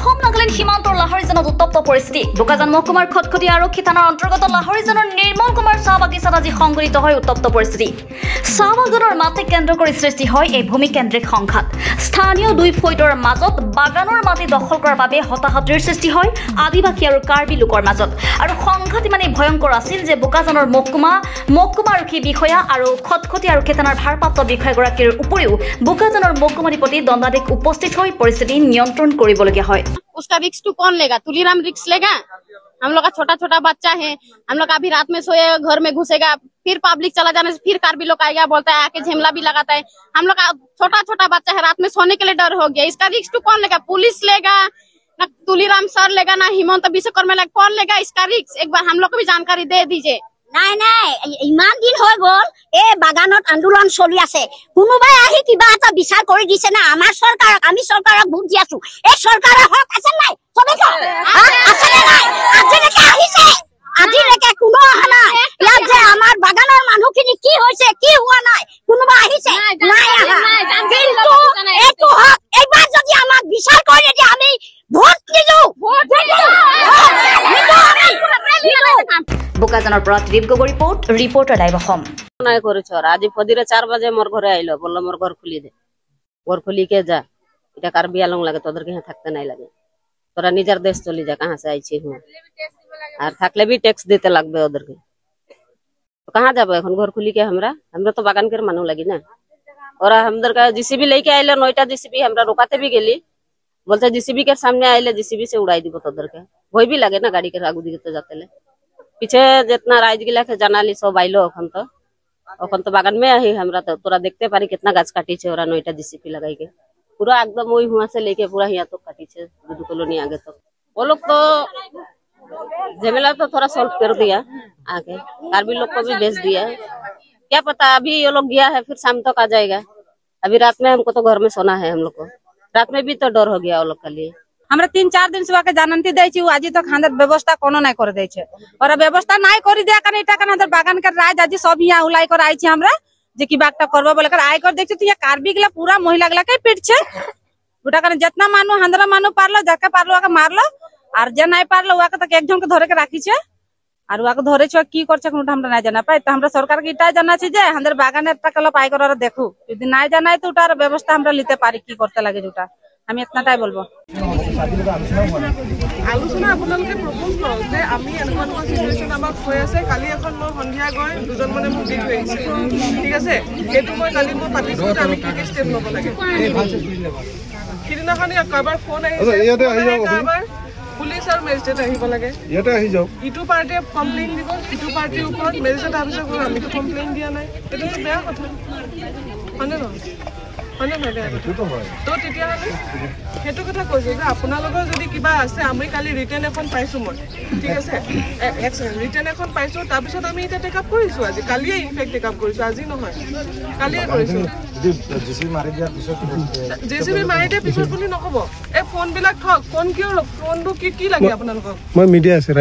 অসম নাগালেণ্ড সীমান্তৰ লাহৰীজনত উত্তপ্ত পৰিস্থিতি বোকাজান মহকুমাৰ খটখটি আৰক্ষী থানাৰ অন্তৰ্গত লাহৰীজনৰ নিৰ্মল কুমাৰ চাহ বাগিচাত আজি সংঘটিত হয় উত্তপ্ত পৰিস্থিতি চাহ বাগানৰ মাটি কেন্দ্ৰ কৰি সৃষ্টি হয় এই ভূমিকেন্দ্ৰিক সংঘাত স্থানীয় দুই ফৈদৰ মাজত বাগানৰ মাটি দখল কৰাৰ বাবে হতাহতিৰ সৃষ্টি হয় আদিবাসী আৰু কাৰ্বি লোকৰ মাজত আৰু সংঘাত ইমানেই ভয়ংকৰ আছিল যে বোকাজানৰ মহকুমা আৰক্ষী বিষয়া আৰু খটখটি আৰক্ষী থানাৰ ভাৰপ্ৰাপ্ত বিষয়াগৰাকীৰ উপৰিও বোকাজানৰ মহকুমাধিপতি দণ্ডাধীশ উপস্থিত হৈ পৰিস্থিতি নিयंत्रण करबलगिया है। उसका रिक्स तो कौन लेगा? तुलीराम रिक्स लेगा? हम लोग का छोटा छोटा बच्चा है, हम लोग अभी रात में सोए घर में घुसेगा, फिर पब्लिक चला जाने से फिर कार्बी लोग आएगा, बोलता है आके झेमला भी लगाता है। हम लोग का छोटा छोटा बच्चा है, रात में सोने के लिए डर हो गया। इसका रिक्स तो कौन लेगा? पुलिस लेगा ना, तुलीराम सर लेगा ना, हिमंत विश्वकर्मा लेगा? कौन लेगा इसका रिक्स? एक बार हम लोग को भी जानकारी दे दीजिए। নাই ইমান দিন হৈ গল এই বাগানত আন্দোলন চলি আছে কোনোবাই আহি কিবা এটা বিচাৰ কৰি দিছে না আমাৰ চৰকাৰক আমি চৰকাৰক ভোট দি আছো এই চৰকাৰৰ হক আছে নাই সবেক আছে নাই আজিলৈকে আহিছে আজিলৈকে কোনো অহা নাই ইয়াত যে আমাৰ বাগানৰ মানুহখিনি কি হৈছে কি হোৱা নাই কোনোবা আহিছে নাই আহা কিন্তু এইটো হক একবাৰ যদি আমাক বিচাৰ কৰি দিয়ে আমি ভোট দিও বোকাজানৰ পৰা trip Gogoi reporter live Assam নাই কৰিছ আজি ফদিৰে 4 বাজে মোর ঘরে আইলো বলল মোর ঘর খুলি দে ঘর খুলি কে যা এটা কার্বি আলং লাগে তোদের কে থাকতে নাই লাগে তোরা নিজের দেশ চলি যা कहां से আইছি হুঁ আর থাকলে भी टैक्स দিতে লাগবে ওদেরকে তো कहां যাব এখন ঘর খুলি কে আমরা তো বাগান के मानू लगी ना और हमदर का जीसीबी लेके आइले 9टा जीसीबी हमरा रोकाते भी गेली बोलते जीसीबी के सामने आइले जीसीबी से उड़ाई দিব তোদের के ভয় भी লাগে ना गाड़ी के आगू दिखे तो जातेले पीछे जितना राइज गिला के जनाली सब आइलो अखन तो बागान में आही हमरा तो तोरा देखते पारी कितना गाछ काटी छे ओरा 9टा जीसीपी लगाई के पूरा एकदम वही हुआ से लेके पूरा यहाँ तो काटी छे दूध कॉलोनी आगे तक वो लोग तो झमेला तो थोड़ा सॉल्व कर दिया आगे कार्बी लोग को भी भेज दिया क्या पता अभी ये लोग गया है फिर शाम तक आ जाएगा अभी रात में हमको तो घर में सोना है हम लोग को रात में भी तो डर हो गया वो लोग के लिए हमरा 3-4 दिन से के जानती दै छी आज तक हांदर व्यवस्था कोनो नहीं कर दै छे और व्यवस्था नहीं करी दे कने एटा कने बागान के राज आज सब यहाँ उलाई कर आई छी हमरा जे की बागटा करबो बोले कर आय कर देख छी या कार्बी गला पूरा महिला गला के पीट छे उटा कने जितना मानो हांदरा मानो पारलो जाके पारलो के मारलो और जे नहीं पारलो वाके तक एक जन के धरे के राखी छे और वाके धरे छ की कर छ हमरा नहीं जाना पाए त हमरा सरकार के इटा जाना छी जे हांदर बागान एटा कला पाई कर देखू यदि नहीं जाना तो उटार व्यवस्था हमरा लिते पारी की करते लागे उटा আমি এতটাই বলবো আলোচনা আপোনালোকে প্ৰপ'জ কৰক যে আমি এনেকুৱা সিচুৱেচন আমাক হৈ আছে কালি এখন মই সন্ধিয়া গৈ দুজন মানে মোক দি থৈ আহিছে ঠিক আছে সেইটো মই কালি মই পাতিছো যে আমি কি ষ্টেপ ল'ব লাগে কিদিনাখনি কাৰোবাৰ ফোন আহিছে ইয়াতে আহি যাওক পুলিচ আৰু মেজিষ্ট্ৰেট আহিব লাগে ইয়াতে আহি যাওক ইটো পাৰ্টিয়ে কমপ্লেইন দিব ইটো পাৰ্টিৰ ওপৰত মেজিষ্ট্ৰেট অফিচৰ পৰা আমি কমপ্লেইন দিয়া নাই এটা তো বেয়া কথা হয়নে নহয় तो সেইটো কথা কৈছো যে আপোনালোকৰ যদি কিবা আছে আমি কালি ৰিটাৰ্ন এখন পাইছো মই ঠিক আছে ৰিটাৰ্ন এখন পাইছো তাৰ পিছত আমি এটা টেক আপ কৰিছো আজি কালিয়ে ইনফেক্ট টেক আপ কৰিছো আজি নহয় কালিয়ে কৰিছো জেসিবি মাৰি দিয়া পিছত বুলি নহব এই ফোন বিলাক থক ফোন কিয় ফোনটো কি লাগে আপোনালোকক মই মিডিয়া আছে